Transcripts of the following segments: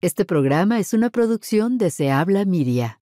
Este programa es una producción de Se Habla Media.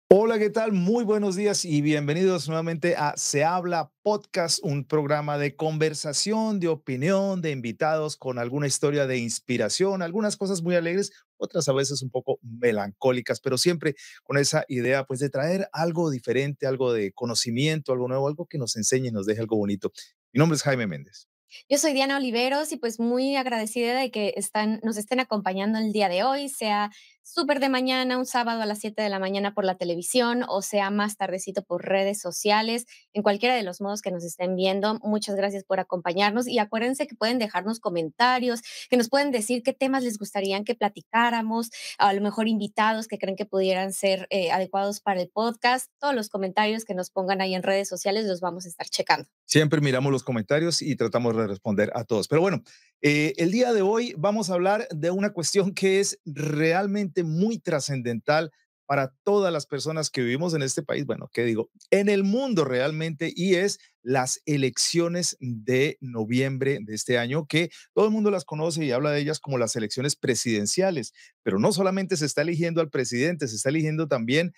Hola, ¿qué tal? Muy buenos días y bienvenidos nuevamente a Se Habla Podcast, un programa de conversación, de opinión, de invitados con alguna historia de inspiración, algunas cosas muy alegres, otras a veces un poco melancólicas, pero siempre con esa idea pues de traer algo diferente, algo de conocimiento, algo nuevo, algo que nos enseñe y nos deje algo bonito. Mi nombre es Jaime Méndez. Yo soy Diana Oliveros y pues muy agradecida de que nos estén acompañando el día de hoy, sea súper de mañana, un sábado a las 7 de la mañana por la televisión o sea más tardecito por redes sociales, en cualquiera de los modos que nos estén viendo. Muchas gracias por acompañarnos y acuérdense que pueden dejarnos comentarios, que nos pueden decir qué temas les gustaría que platicáramos, a lo mejor invitados que creen que pudieran ser adecuados para el podcast. Todos los comentarios que nos pongan ahí en redes sociales los vamos a estar checando. Siempre miramos los comentarios y tratamos de responder a todos. Pero bueno, el día de hoy vamos a hablar de una cuestión que es realmente muy trascendental para todas las personas que vivimos en este país, bueno, ¿qué digo? En el mundo realmente, y es las elecciones de noviembre de este año, que todo el mundo las conoce y habla de ellas como las elecciones presidenciales, pero no solamente se está eligiendo al presidente, se está eligiendo también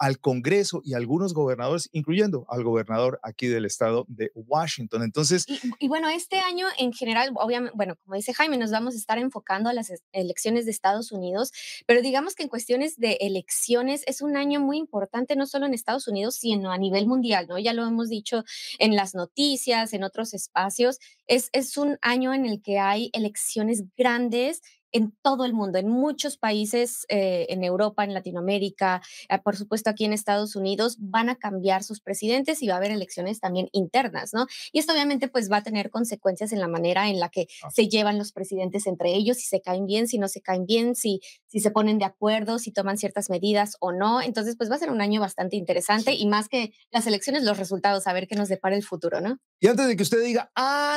al Congreso y algunos gobernadores, incluyendo al gobernador aquí del estado de Washington. Entonces, Y bueno, este año en general, obviamente, bueno, como dice Jaime, nos vamos a estar enfocando a las elecciones de Estados Unidos, pero digamos que en cuestiones de elecciones es un año muy importante, no solo en Estados Unidos, sino a nivel mundial, ¿no? Ya lo hemos dicho en las noticias, en otros espacios, es un año en el que hay elecciones grandes en todo el mundo, en muchos países, en Europa, en Latinoamérica, por supuesto aquí en Estados Unidos, van a cambiar sus presidentes y va a haber elecciones también internas, ¿no? Y esto obviamente pues va a tener consecuencias en la manera en la que se llevan los presidentes entre ellos, si se caen bien, si no se caen bien, si se ponen de acuerdo, si toman ciertas medidas o no. Entonces pues va a ser un año bastante interesante y más que las elecciones, los resultados, a ver qué nos depara el futuro, ¿no? y antes de que usted diga,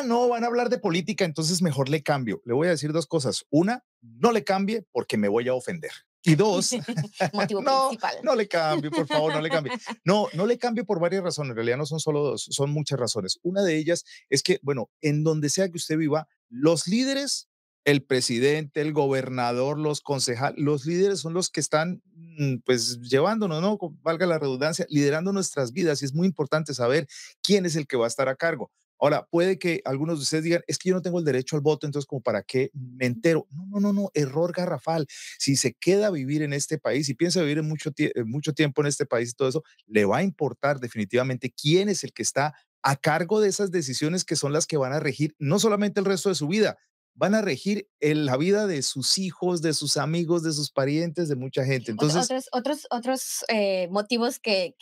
no, van a hablar de política, entonces mejor le cambio. Le voy a decir dos cosas. Una, no le cambie porque me voy a ofender. Y dos, Motivo no, principal. no le cambie, por favor, no le cambie. No, no le cambie por varias razones. En realidad no son solo dos, son muchas razones. Una de ellas es que, bueno, en donde sea que usted viva, los líderes, el presidente, el gobernador, los concejales, los líderes son los que están, pues, llevándonos, ¿no? Valga la redundancia, liderando nuestras vidas. Y es muy importante saber quién es el que va a estar a cargo. Ahora, puede que algunos de ustedes digan, es que yo no tengo el derecho al voto, entonces, ¿como para qué me entero? No, no, no, no, error garrafal. Si se queda a vivir en este país y piensa vivir en mucho tiempo en este país y todo eso, le va a importar definitivamente quién es el que está a cargo de esas decisiones que son las que van a regir no solamente el resto de su vida, van a regir la vida de sus hijos, de sus amigos, de sus parientes, de mucha gente. Entonces, Otros motivos que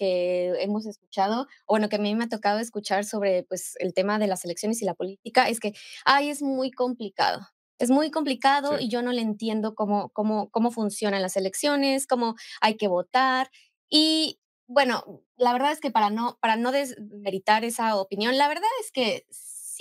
hemos escuchado, o bueno, que a mí me ha tocado escuchar sobre pues, el tema de las elecciones y la política, es que, ay, es muy complicado. Es muy complicado sí. y yo no le entiendo cómo funcionan las elecciones, cómo hay que votar. Y bueno, la verdad es que para no desmeritar esa opinión, la verdad es que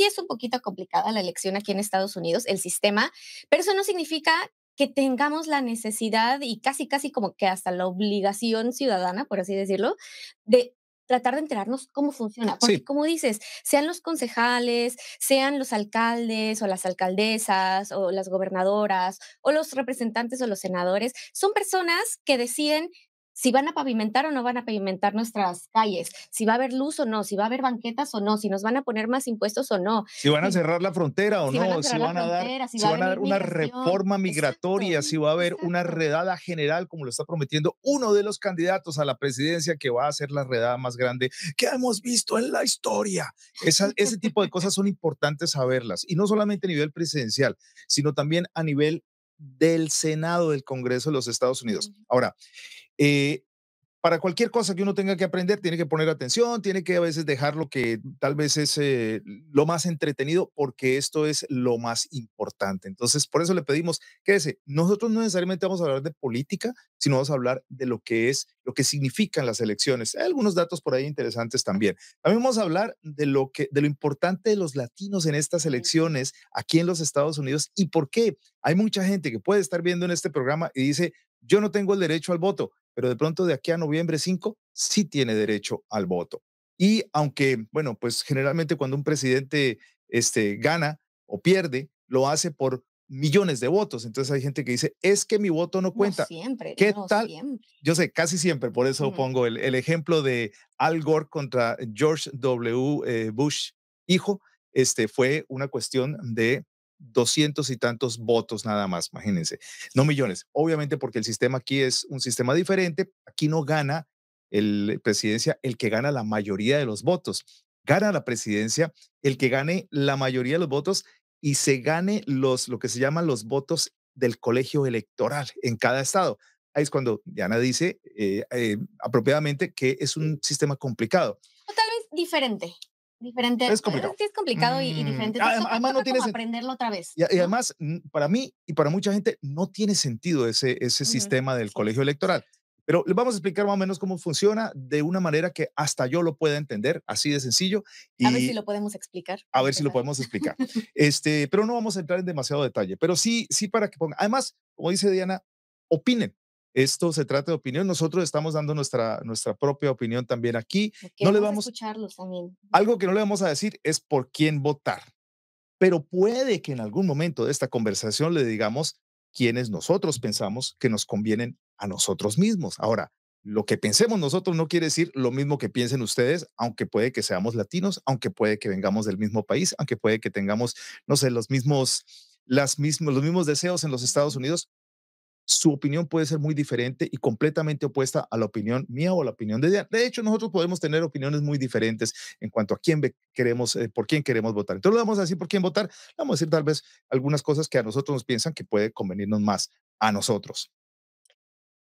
sí es un poquito complicada la elección aquí en Estados Unidos, el sistema, pero eso no significa que tengamos la necesidad y casi, casi como que hasta la obligación ciudadana, por así decirlo, de tratar de enterarnos cómo funciona. Porque Sí, como dices, sean los concejales, sean los alcaldes o las alcaldesas o las gobernadoras o los representantes o los senadores, son personas que deciden si van a pavimentar o no van a pavimentar nuestras calles, si va a haber luz o no, si va a haber banquetas o no, si nos van a poner más impuestos o no, si van a cerrar la frontera o si van a no, cerrar la frontera, si si va a van a venir dar una migración. reforma Exacto, migratoria, si va a haber una exacto. redada general, como lo está prometiendo uno de los candidatos a la presidencia, que va a ser la redada más grande que hemos visto en la historia. Ese tipo de cosas son importantes saberlas, y no solamente a nivel presidencial, sino también a nivel del Senado del Congreso de los Estados Unidos. Mm. Ahora, eh, para cualquier cosa que uno tenga que aprender, tiene que poner atención, tiene que a veces dejar lo que tal vez es lo más entretenido, porque esto es lo más importante. Entonces, por eso le pedimos, quédese, nosotros no necesariamente vamos a hablar de política, sino vamos a hablar de lo que es, lo que significan las elecciones. Hay algunos datos por ahí interesantes también. También vamos a hablar de lo importante de los latinos en estas Ujú. elecciones aquí en los Estados Unidos y por qué. Hay mucha gente que puede estar viendo en este programa y dice, yo no tengo el derecho al voto, pero de pronto de aquí a noviembre 5 sí tiene derecho al voto. Y aunque, bueno, pues generalmente cuando un presidente gana o pierde, lo hace por millones de votos. Entonces hay gente que dice, es que mi voto no No cuenta. siempre, ¿Qué no tal? siempre. Yo sé, casi siempre, por eso Ujú. pongo el ejemplo de Al Gore contra George W. Bush, hijo. Fue una cuestión de 200 y tantos votos nada más, imagínense, no millones. Obviamente porque el sistema aquí es un sistema diferente, aquí no gana el presidencia el que gana la mayoría de los votos, gana la presidencia el que gane la mayoría de los votos y se gane lo que se llaman los votos del colegio electoral en cada estado. Ahí es cuando Diana dice apropiadamente que es un sistema complicado. O tal vez diferente, diferente, Es complicado. sí es complicado y diferente. Además, no Toca tiene como sentido. aprenderlo otra vez, Y ¿no? además, para mí y para mucha gente, no tiene sentido ese Ujú. sistema del Sí, colegio electoral. cierto. Pero les vamos a explicar más o menos cómo funciona de una manera que hasta yo lo pueda entender, así de sencillo, A ver si y lo podemos explicar, a para ver si lo empezar. podemos explicar. Pero no vamos a entrar en demasiado detalle, pero sí, sí para que pongan. Además, como dice Diana, opinen. Esto se trata de opinión. Nosotros estamos dando nuestra propia opinión también aquí. No le Queremos vamos, escucharlos también. algo que no le vamos a decir es por quién votar, pero puede que en algún momento de esta conversación le digamos quiénes nosotros pensamos que nos convienen a nosotros mismos. Ahora, lo que pensemos nosotros no quiere decir lo mismo que piensen ustedes, aunque puede que seamos latinos, aunque puede que vengamos del mismo país, aunque puede que tengamos, no sé, los mismos deseos en los Estados Ujú. Unidos. Su opinión puede ser muy diferente y completamente opuesta a la opinión mía o a la opinión de Diana. De hecho, nosotros podemos tener opiniones muy diferentes en cuanto a por quién queremos votar. Entonces, le vamos a decir por quién votar. Vamos a decir tal vez algunas cosas que a nosotros nos piensan que puede convenirnos más a nosotros.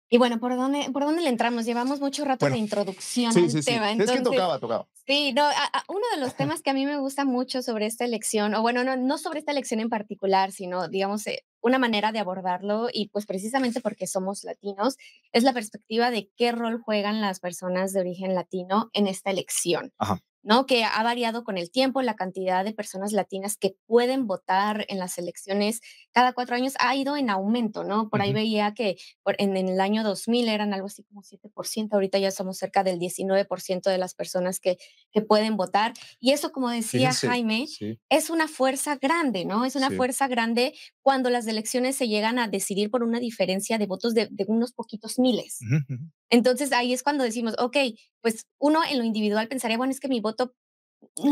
Y bueno, por dónde le entramos? Llevamos mucho rato de Bueno, introducción sí, al sí, sí. tema, Es que entonces, tocaba. sí, no, uno de los temas que a mí me gusta mucho sobre esta elección, o bueno, no sobre esta elección en particular, sino, digamos, una manera de abordarlo, y pues precisamente porque somos latinos, es la perspectiva de qué rol juegan las personas de origen latino en esta elección. Ajá. ¿No? Que ha variado con el tiempo, la cantidad de personas latinas que pueden votar en las elecciones cada 4 años ha ido en aumento, ¿no? Por ahí Ujú. veía que en el año 2000 eran algo así como 7%, ahorita ya somos cerca del 19% de las personas que pueden votar. Y eso, como decía Fíjense, Jaime, sí, es una fuerza grande, ¿no? Es una sí. fuerza grande cuando las elecciones se llegan a decidir por una diferencia de votos de unos poquitos miles. Ujú, ujú. Entonces, ahí es cuando decimos, okey, pues, uno en lo individual pensaría, bueno, es que un voto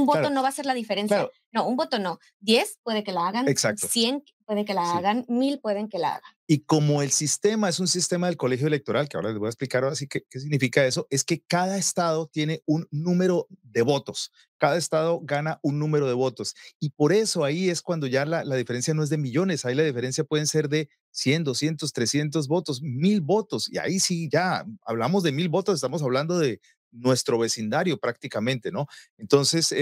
Claro, no va a hacer la diferencia. claro, No, un voto no. 10 puede que la hagan, exacto. 100 puede que la Sí. hagan, 1000 pueden que la hagan. Y como el sistema es un sistema del colegio electoral, que ahora les voy a explicar ahora sí qué significa eso, es que cada estado tiene un número de votos. Cada estado gana un número de votos. Y por eso ahí es cuando ya la diferencia no es de millones, ahí la diferencia pueden ser de 100, 200, 300 votos, 1000 votos. Y ahí sí ya hablamos de 1000 votos, estamos hablando de nuestro vecindario prácticamente, ¿no? Entonces,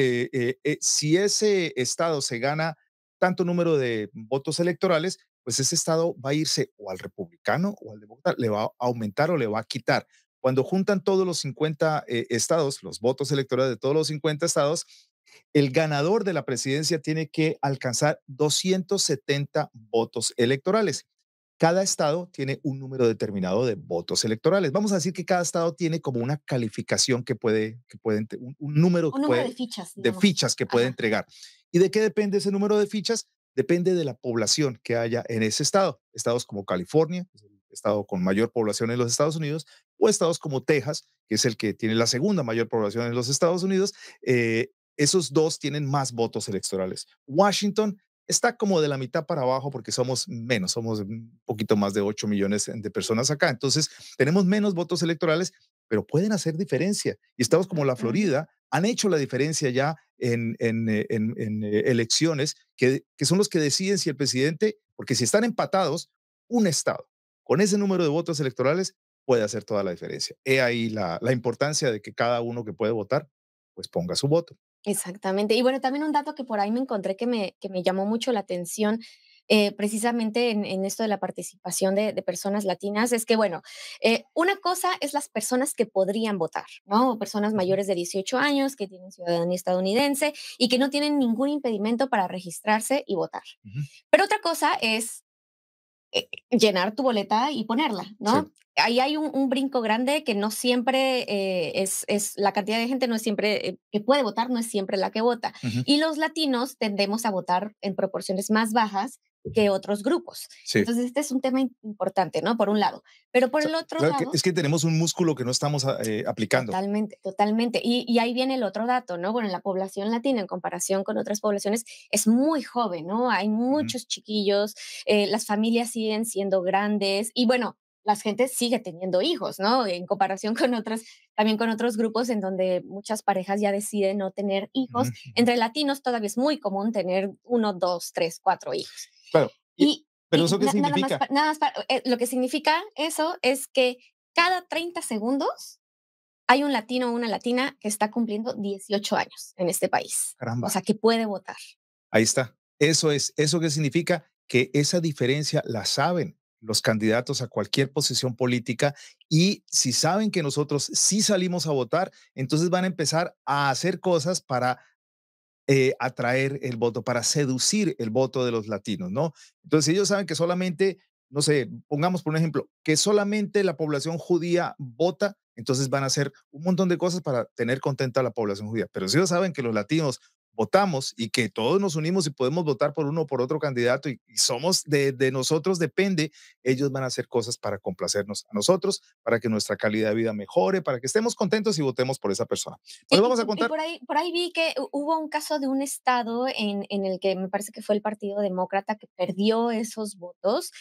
si ese estado se gana tanto número de votos electorales, pues ese estado va a irse o al republicano o al demócrata, le va a aumentar o le va a quitar. Cuando juntan todos los 50 estados, los votos electorales de todos los 50 estados, el ganador de la presidencia tiene que alcanzar 270 votos electorales. Cada estado tiene un número determinado de votos electorales. Vamos a decir que cada estado tiene como una calificación un número Un número de fichas, de digamos. fichas que puede Ajá. entregar. ¿Y de qué depende ese número de fichas? Depende de la población que haya en ese estado. Estados como California, que es el estado con mayor población en los Estados Unidos, o estados como Texas, que es el que tiene la segunda mayor población en los Estados Unidos, esos dos tienen más votos electorales. Washington está como de la mitad para abajo porque somos menos, somos un poquito más de 8 millones de personas acá. Entonces, tenemos menos votos electorales, pero pueden hacer diferencia. Y estados como la Ujú. Florida han hecho la diferencia ya elecciones que son los que deciden si el presidente, porque si están empatados, un estado con ese número de votos electorales puede hacer toda la diferencia. He ahí la importancia de que cada uno que puede votar, pues ponga su voto. Exactamente. Y bueno, también un dato que por ahí me encontré que me llamó mucho la atención, precisamente en esto de la participación de personas latinas, es que, bueno, una cosa es las personas que podrían votar, ¿no? Personas Ujú, mayores de 18 años que tienen ciudadanía estadounidense y que no tienen ningún impedimento para registrarse y votar. ujú. Pero otra cosa es llenar tu boleta y ponerla, Sí. ¿no? Ahí hay un brinco grande que no siempre la cantidad de gente no es siempre que puede votar, no es siempre la que vota. Ujú. Y los latinos tendemos a votar en proporciones más bajas que otros grupos. Sí. Entonces, este es un tema importante, ¿no? Por un lado. Pero por O sea, el otro claro que lado, es que tenemos un músculo que no estamos aplicando. totalmente, totalmente. Y ahí viene el otro dato, ¿no? Bueno, la población latina en comparación con otras poblaciones es muy joven, ¿no? Hay Ujú. muchos chiquillos, las familias siguen siendo grandes y bueno, la gente sigue teniendo hijos, ¿no? En comparación con otros, también con otros grupos en donde muchas parejas ya deciden no tener Ujú, hijos. ujú. Entre latinos todavía es muy común tener uno, dos, tres, cuatro hijos. Claro. Y, Pero ¿eso qué nada más, significa? nada más lo que significa eso es que cada 30 segundos hay un latino o una latina que está cumpliendo 18 años en este país, o Caramba. sea, que puede votar. Ahí está. Eso es. ¿Eso qué significa? Que esa diferencia la saben los candidatos a cualquier posición política y si saben que nosotros sí salimos a votar, entonces van a empezar a hacer cosas para atraer el voto, para seducir el voto de los latinos, ¿no? Entonces, si ellos saben que solamente, no sé, pongamos por un ejemplo, que solamente la población judía vota, entonces van a hacer un montón de cosas para tener contenta a la población judía. Pero si ellos saben que los latinos votamos y que todos nos unimos y podemos votar por uno o por otro candidato y somos de nosotros depende, ellos van a hacer cosas para complacernos a nosotros, para que nuestra calidad de vida mejore, para que estemos contentos y votemos por esa persona. Bueno, Sí, vamos a y contar. por ahí vi que hubo un caso de un estado en el que me parece que fue el Partido Demócrata que perdió esos votos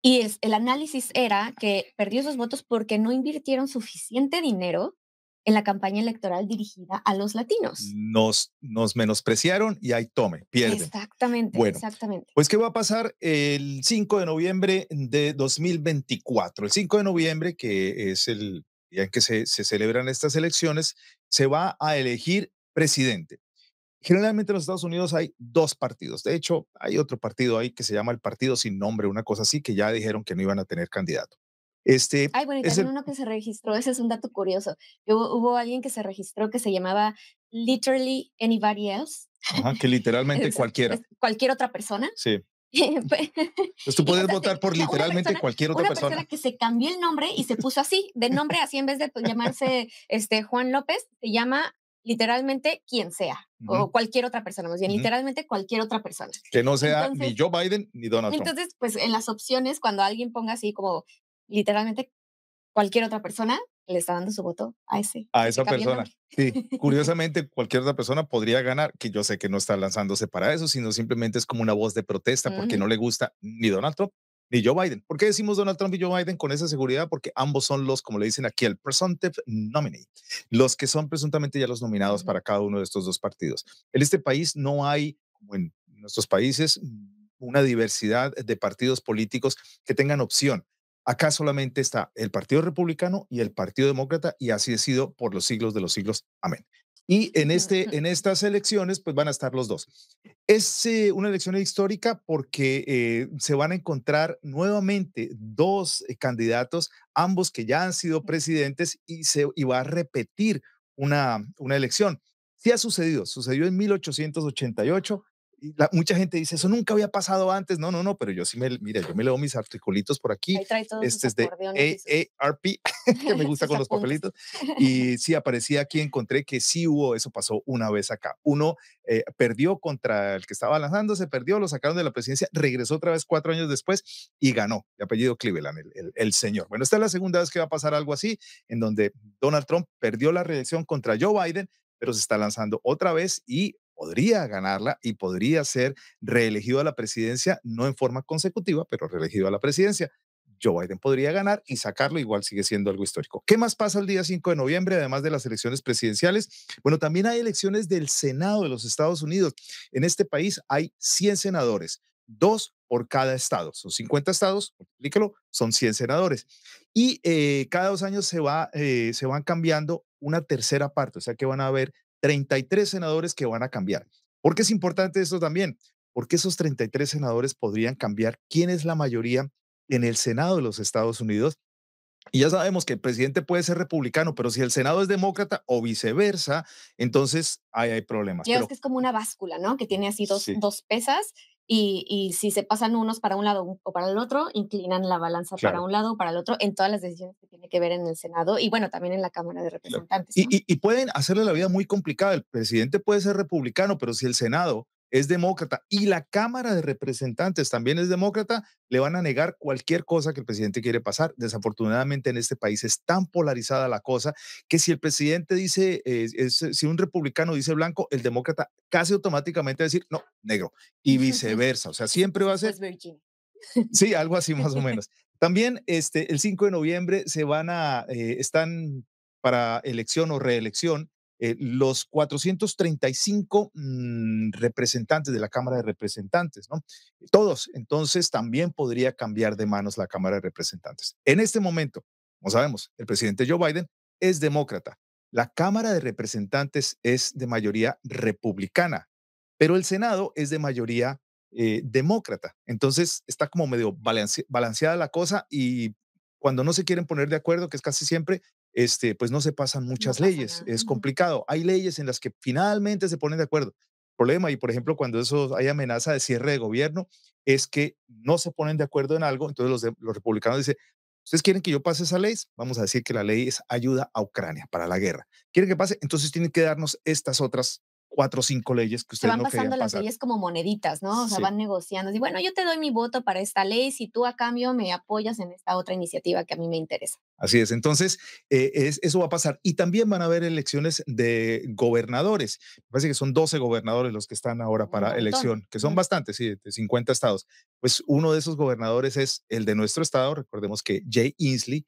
y el análisis era que perdió esos votos porque no invirtieron suficiente dinero en la campaña electoral dirigida a los latinos. Nos menospreciaron y ahí tome, pierden. Exactamente, Bueno, exactamente. pues ¿qué va a pasar el 5 de noviembre de 2024? El 5 de noviembre, que es el día en que se celebran estas elecciones, se va a elegir presidente. Generalmente en los Estados Unidos hay dos partidos. De hecho, hay otro partido ahí que se llama el Partido Sin Nombre, una cosa así, que ya dijeron que no iban a tener candidato. Este Ay, bueno, y es también el, uno que se registró, ese es un dato curioso. Hubo alguien que se registró que se llamaba Literally Anybody Else, ajá, que literalmente cualquiera. cualquier otra persona. Sí. Fue- Entonces tú o puedes sea, votar por no, literalmente cualquier otra una persona persona. que se cambió el nombre y se puso así, de nombre así, en vez de pues, llamarse Juan López, se llama literalmente quien sea, Ujú, o cualquier otra persona, más bien, ujú. literalmente cualquier otra persona. Que no sea ni Entonces, Joe Biden ni Donald Trump. pues en las opciones, cuando alguien ponga así como literalmente cualquier otra persona, le está dando su voto a ese A que se esa cambió el persona. nombre. Sí, curiosamente cualquier otra persona podría ganar, que yo sé que no está lanzándose para eso, sino simplemente es como una voz de protesta porque Ujú. no le gusta ni Donald Trump ni Joe Biden. ¿Por qué decimos Donald Trump y Joe Biden con esa seguridad? Porque ambos son los, como le dicen aquí, el presumptive nominee, los que son presuntamente ya los nominados Ujú. para cada uno de estos dos partidos. En este país no hay, como en nuestros países, una diversidad de partidos políticos que tengan opción. Acá solamente está el Partido Republicano y el Partido Demócrata y así ha sido por los siglos de los siglos. Amén. Y Ujú, en estas elecciones, pues van a estar los dos. Es una elección histórica porque se van a encontrar nuevamente dos candidatos, ambos que ya han sido presidentes y va a repetir una elección. Sí ha sucedido, sucedió en 1888 y mucha gente dice, eso nunca había pasado antes. No, no, no, pero yo sí mira, yo me leo mis articulitos por aquí. ahí trae todos sus Este es de acordeones y sus AARP, que me gusta sus con los apuntes. papelitos. Y sí, aparecía aquí, encontré que sí hubo, eso pasó una vez acá. Uno perdió contra el que estaba lanzándose, perdió, lo sacaron de la presidencia, regresó otra vez 4 años después y ganó, de apellido Cleveland, el señor. Bueno, esta es la segunda vez que va a pasar algo así, en donde Donald Trump perdió la reelección contra Joe Biden, pero se está lanzando otra vez y podría ganarla y podría ser reelegido a la presidencia, no en forma consecutiva, pero reelegido a la presidencia. Joe Biden podría ganar y sacarlo, igual sigue siendo algo histórico. ¿Qué más pasa el día 5 de noviembre, además de las elecciones presidenciales? Bueno, también hay elecciones del Senado de los Estados Unidos. En este país hay 100 senadores, dos por cada estado. Son 50 estados, multiplícalo, son 100 senadores. Y cada 2 años se van cambiando una tercera parte, o sea que van a haber 33 senadores que van a cambiar. ¿Por qué es importante esto también? Porque esos 33 senadores podrían cambiar quién es la mayoría en el Senado de los Estados Unidos. Y ya sabemos que el presidente puede ser republicano, pero si el Senado es demócrata o viceversa, entonces ahí hay problemas. Ya ves que Pero es como una báscula, ¿no? Que tiene así sí, dos pesas y si se pasan unos para un lado o para el otro, inclinan la balanza para claro. un lado o para el otro en todas las decisiones que tiene que ver en el Senado y bueno, también en la Cámara de Claro. Representantes, ¿no? Y pueden hacerle la vida muy complicada. El presidente puede ser republicano, pero si el Senado es demócrata y la Cámara de Representantes también es demócrata, le van a negar cualquier cosa que el presidente quiere pasar. Desafortunadamente en este país es tan polarizada la cosa que si el presidente dice, si un republicano dice blanco, el demócrata casi automáticamente va a decir, no, negro, y viceversa. O sea, Eso siempre va pasó a ser, West Virginia. sí, algo así más o menos. También el 5 de noviembre están para elección o reelección los 435 representantes de la Cámara de Representantes, ¿no? Todos. Entonces también podría cambiar de manos la Cámara de Representantes. En este momento, como sabemos, el presidente Joe Biden es demócrata. La Cámara de Representantes es de mayoría republicana, pero el Senado es de mayoría demócrata. Entonces está como medio balanceada la cosa y cuando no se quieren poner de acuerdo, que es casi siempre, pues no se pasan No muchas pasa leyes. nada. Es Ujú. complicado. Hay leyes en las que finalmente se ponen de acuerdo. Problema, y por ejemplo, cuando eso hay amenaza de cierre de gobierno, es que no se ponen de acuerdo en algo. Entonces los republicanos dicen, ¿ustedes quieren que yo pase esa ley? Vamos a decir que la ley es ayuda a Ucrania para la guerra. ¿Quieren que pase? Entonces tienen que darnos estas otras 4 o 5 leyes que Se ustedes van no querían pasando las pasar. leyes como moneditas, ¿no? O sea, Sí. van negociando. Y bueno, yo te doy mi voto para esta ley si tú a cambio me apoyas en esta otra iniciativa que a mí me interesa. Así es. Entonces, eso va a pasar. Y también van a haber elecciones de gobernadores. Me parece que son 12 gobernadores los que están ahora Un para montón. elección, que son Ujú. bastantes, sí, de 50 estados. Pues uno de esos gobernadores es el de nuestro estado. Recordemos que Jay Inslee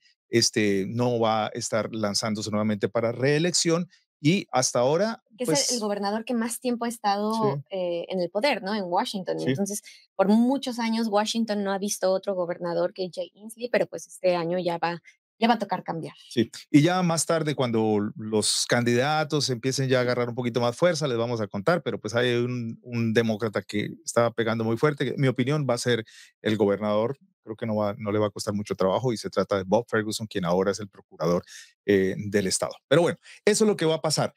no va a estar lanzándose nuevamente para reelección. Y hasta ahora, Que es el pues gobernador que más tiempo ha estado sí, en el poder, ¿no? En Washington. sí. Entonces, por muchos años Washington no ha visto otro gobernador que Jay Inslee, pero pues este año ya va a tocar cambiar. Sí, y ya más tarde, cuando los candidatos empiecen ya a agarrar un poquito más fuerza, les vamos a contar, pero pues hay un demócrata que está pegando muy fuerte. Que, mi opinión va a ser el gobernador, creo que no le va a costar mucho trabajo y se trata de Bob Ferguson, quien ahora es el procurador del estado. Pero bueno, eso es lo que va a pasar.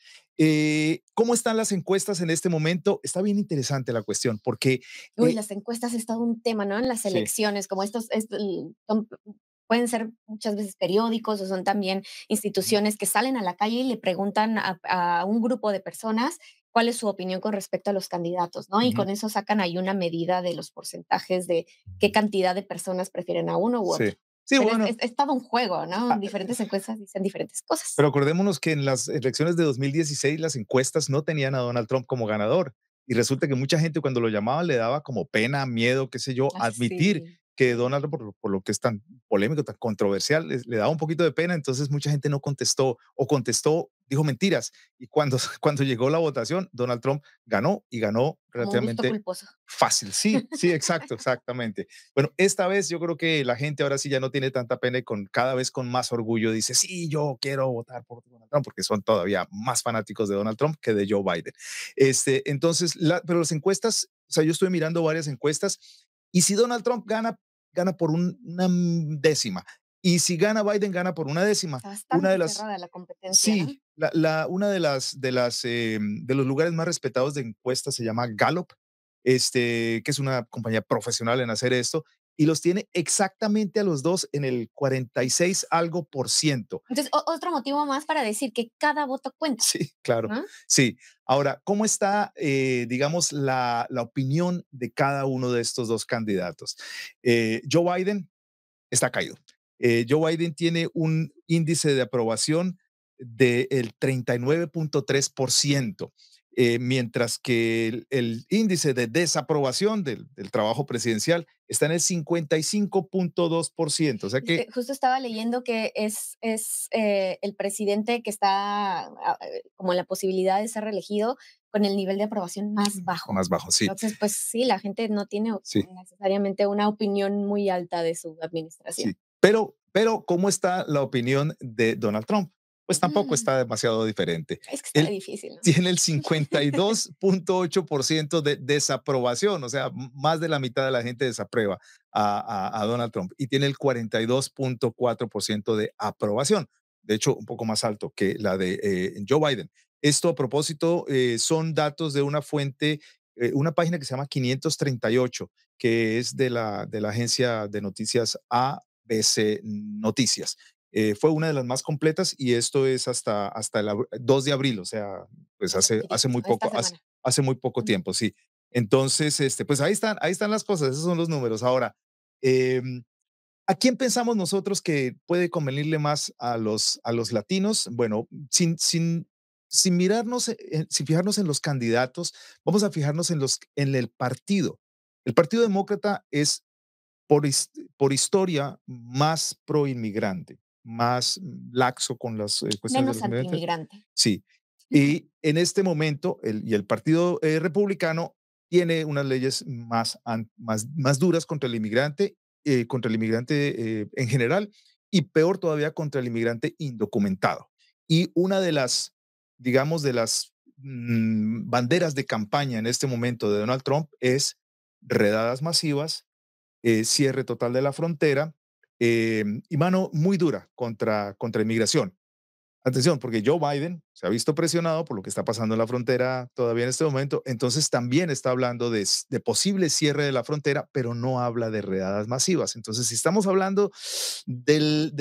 ¿Cómo están las encuestas en este momento? Está bien interesante la cuestión, porque Uy, las encuestas es todo un tema, ¿no? En las sí, elecciones, como pueden ser muchas veces periódicos o son también instituciones que salen a la calle y le preguntan a un grupo de personas cuál es su opinión con respecto a los candidatos, ¿no? Y ujú, con eso sacan ahí una medida de los porcentajes de qué cantidad de personas prefieren a uno u sí. otro. Sí, Pero bueno, es todo un juego, ¿no? ah, Diferentes encuestas dicen diferentes cosas. pero acordémonos que en las elecciones de 2016 las encuestas no tenían a Donald Trump como ganador. Y resulta que mucha gente cuando lo llamaban le daba como pena, miedo, qué sé yo, admitir Así. que Donald, por lo que es tan polémico, tan controversial, le daba un poquito de pena. Entonces mucha gente no contestó o contestó, dijo mentiras. Y cuando, cuando llegó la votación, Donald Trump ganó y ganó Como un gusto relativamente culposo. fácil. Sí, sí, exacto, exactamente. Bueno, esta vez yo creo que la gente ahora sí ya no tiene tanta pena y cada vez con más orgullo dice, sí, yo quiero votar por Donald Trump, porque son todavía más fanáticos de Donald Trump que de Joe Biden. Entonces, pero las encuestas, o sea, yo estoy mirando varias encuestas y si Donald Trump gana, gana por una décima. Y si gana Biden, gana por una décima. Está Una de bastante las, cerrada la competencia, ¿no? sí, una de los lugares más respetados de encuestas se llama Gallup, que es una compañía profesional en hacer esto, y los tiene exactamente a los dos en el 46 algo por ciento. Entonces, otro motivo más para decir que cada voto cuenta, Sí, claro, ¿no? sí. Ahora, ¿cómo está, digamos, la opinión de cada uno de estos dos candidatos? Joe Biden está caído. Joe Biden tiene un índice de aprobación del 39.3%, mientras que el índice de desaprobación del trabajo presidencial está en el 55.2%. O sea que Justo estaba leyendo que el presidente que está como en la posibilidad de ser reelegido con el nivel de aprobación más bajo. más bajo, sí, Entonces, pues sí, la gente no tiene sí, necesariamente una opinión muy alta de su administración. sí. Pero, ¿cómo está la opinión de Donald Trump? Pues tampoco está demasiado diferente. Es que está Él difícil, ¿no? tiene el 52.8% de desaprobación, o sea, más de la mitad de la gente desaprueba a Donald Trump y tiene el 42.4% de aprobación, de hecho, un poco más alto que la de Joe Biden. Esto a propósito son datos de una fuente, una página que se llama 538, que es de la agencia de noticias ABC Noticias. Fue una de las más completas y esto es hasta el 2 de abril, o sea, pues Hace hace poquitito, muy esta poco, semana. hace muy poco Ujú. tiempo, sí. Entonces, pues ahí están las cosas, esos son los números. Ahora, em, ¿a quién pensamos nosotros que puede convenirle más a los latinos? Bueno, sin mirarnos, sin fijarnos en los candidatos, vamos a fijarnos en el partido. El Partido Demócrata es por historia más pro inmigrante, más laxo con las cuestiones de Menos los inmigrantes. antimigrante. Sí. Y en este momento, el Partido Republicano tiene unas leyes más duras contra el inmigrante en general y peor todavía contra el inmigrante indocumentado. Y una de las, digamos, de las banderas de campaña en este momento de Donald Trump es redadas masivas, cierre total de la frontera y mano muy dura contra inmigración. Atención, porque Joe Biden se ha visto presionado por lo que está pasando en la frontera todavía en este momento, entonces también está hablando de posible cierre de la frontera, pero no habla de redadas masivas. Entonces, si estamos hablando del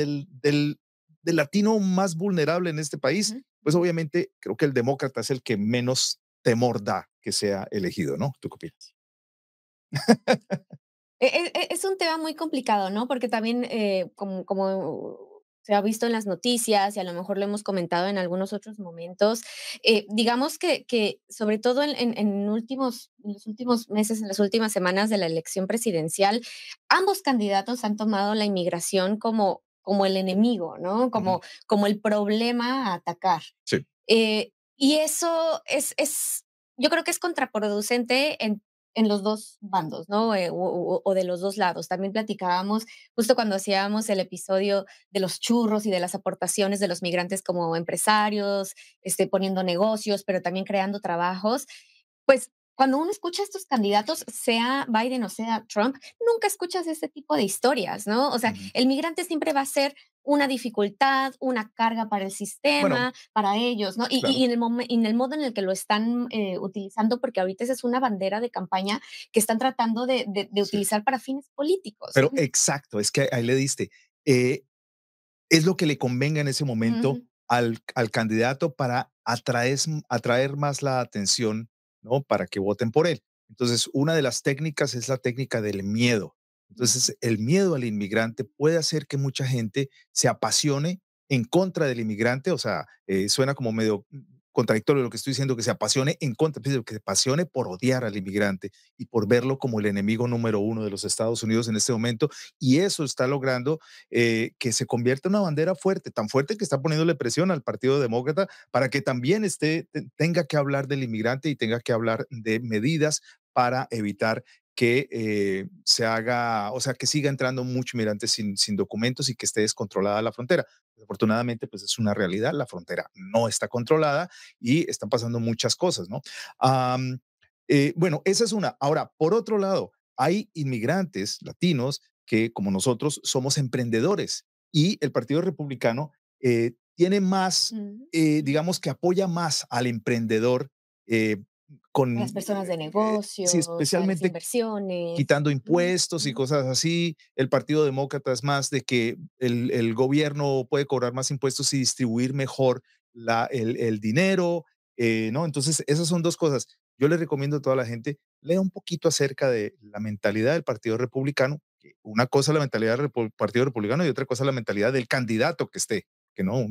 latino más vulnerable en este país, Ujú. pues obviamente creo que el demócrata es el que menos temor da que sea elegido, ¿no? ¿Tú qué opinas? Es un tema muy complicado, ¿no? Porque también, como se ha visto en las noticias y a lo mejor lo hemos comentado en algunos otros momentos, digamos que sobre todo en los últimos meses, en las últimas semanas de la elección presidencial, ambos candidatos han tomado la inmigración como el enemigo, ¿no? Ujú. Como el problema a atacar. Sí. Y eso yo creo que es contraproducente en los 2 bandos, ¿no? O de los 2 lados. También platicábamos, justo cuando hacíamos el episodio de los churros y de las aportaciones de los migrantes como empresarios, poniendo negocios, pero también creando trabajos. Pues, cuando uno escucha a estos candidatos, sea Biden o sea Trump, nunca escuchas ese tipo de historias, ¿no? O sea, Ujú. el migrante siempre va a ser una dificultad, una carga para el Bueno, sistema, para ellos, ¿no? Y claro. en el modo en el que lo están utilizando, porque ahorita esa es una bandera de campaña que están tratando de Sí. utilizar para fines políticos, Pero ¿no? exacto, es que ahí le diste. Eh, es lo que le convenga en ese momento Ujú, al candidato para atraer más la atención, ¿no? Para que voten por él. Entonces, una de las técnicas es la técnica del miedo. ujú. Entonces, el miedo al inmigrante puede hacer que mucha gente se apasione en contra del inmigrante, o sea, suena como medio contradictorio lo que estoy diciendo, que se apasione en contra, pero que se apasione por odiar al inmigrante y por verlo como el enemigo número uno de los Estados Unidos en este momento. Y eso está logrando que se convierta en una bandera fuerte, tan fuerte que está poniéndole presión al Partido Demócrata para que también tenga que hablar del inmigrante y tenga que hablar de medidas para evitar que se haga, o sea, que siga entrando mucho inmigrante sin documentos y que esté descontrolada la frontera. Afortunadamente, pues es una realidad, la frontera no está controlada y están pasando muchas cosas, ¿no? Am, bueno, esa es una. Ahora, por otro lado, hay inmigrantes latinos que, como nosotros, somos emprendedores y el Partido Republicano tiene más, Ujú. digamos que apoya más al emprendedor eh, A las con, personas de sí, negocios, a las especialmente inversiones. quitando Ujú, impuestos y ujú. cosas así. El Partido Demócrata es más de que el gobierno puede cobrar más impuestos y distribuir mejor el dinero, ¿no? Entonces, esas son dos cosas. Yo le recomiendo a toda la gente, lea un poquito acerca de la mentalidad del Partido Republicano. Que una cosa es la mentalidad del Partido Republicano y otra cosa es la mentalidad del candidato que esté, que no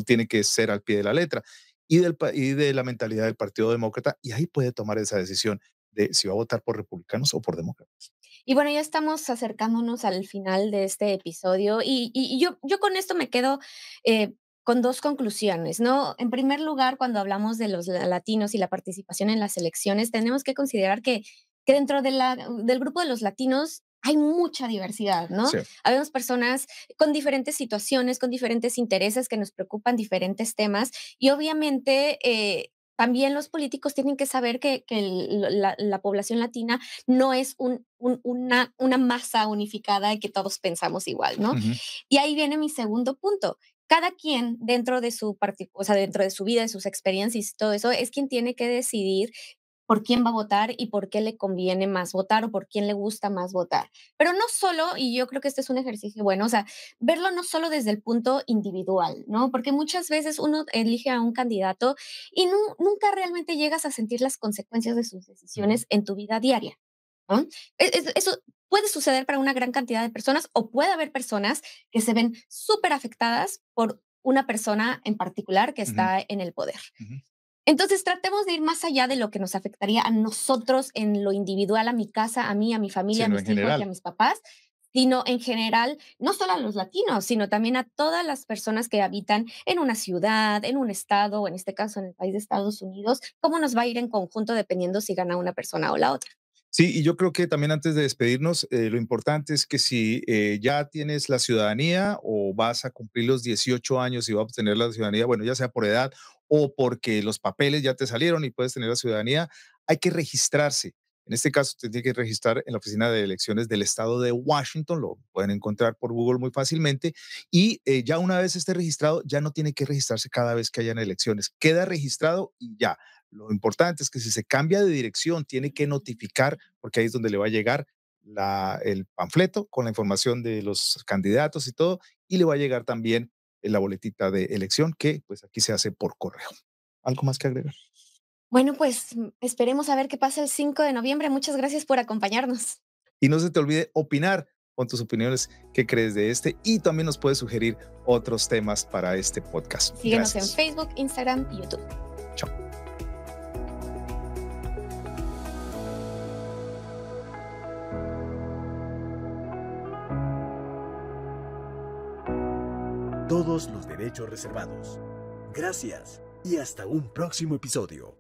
tiene que ser al pie de la letra, y de la mentalidad del Partido Demócrata, y ahí puede tomar esa decisión de si va a votar por republicanos o por demócratas. Y bueno, ya estamos acercándonos al final de este episodio y yo con esto me quedo con 2 conclusiones, ¿no? En primer lugar, cuando hablamos de los latinos y la participación en las elecciones, tenemos que considerar que dentro del grupo de los latinos hay mucha diversidad, ¿no? Sí, Habemos personas con diferentes situaciones, con diferentes intereses que nos preocupan diferentes temas y obviamente también los políticos tienen que saber que la población latina no es una masa unificada y que todos pensamos igual, ¿no? ujú, Y ahí viene mi segundo punto. Cada quien dentro de o sea, dentro de su vida, de sus experiencias y todo eso, es quien tiene que decidir por quién va a votar y por qué le conviene más votar o por quién le gusta más votar. Pero no solo, y yo creo que este es un ejercicio bueno, o sea, verlo no solo desde el punto individual, ¿no? Porque muchas veces uno elige a un candidato y nunca realmente llegas a sentir las consecuencias de sus Ujú. decisiones en tu vida diaria, ¿no? Eso puede suceder para una gran cantidad de personas o puede haber personas que se ven súper afectadas por una persona en particular que Ujú. está en el poder. Ujú. Entonces, tratemos de ir más allá de lo que nos afectaría a nosotros en lo individual, a mi casa, a mí, a mi familia, a Sino en mis hijos y a general. mis papás, sino en general, no solo a los latinos, sino también a todas las personas que habitan en una ciudad, en un estado, o en este caso en el país de Estados Unidos, cómo nos va a ir en conjunto dependiendo si gana una persona o la otra. Sí, y yo creo que también antes de despedirnos, lo importante es que si ya tienes la ciudadanía o vas a cumplir los 18 años y vas a obtener la ciudadanía, bueno, ya sea por edad o porque los papeles ya te salieron y puedes tener la ciudadanía, hay que registrarse. En este caso, te tiene que registrar en la oficina de elecciones del estado de Washington, lo pueden encontrar por Google muy fácilmente, y ya una vez esté registrado, ya no tiene que registrarse cada vez que hayan elecciones, queda registrado y ya. Lo importante es que si se cambia de dirección, tiene que notificar, porque ahí es donde le va a llegar el panfleto con la información de los candidatos y todo, y le va a llegar también la boletita de elección, que pues aquí se hace por correo. ¿Algo más que agregar? Bueno, pues esperemos a ver qué pasa el 5 de noviembre. Muchas gracias por acompañarnos. Y no se te olvide opinar con tus opiniones, qué crees de este, y también nos puedes sugerir otros temas para este podcast. Síguenos en Gracias. Facebook, Instagram y YouTube. Chao. Todos los derechos reservados. Gracias y hasta un próximo episodio.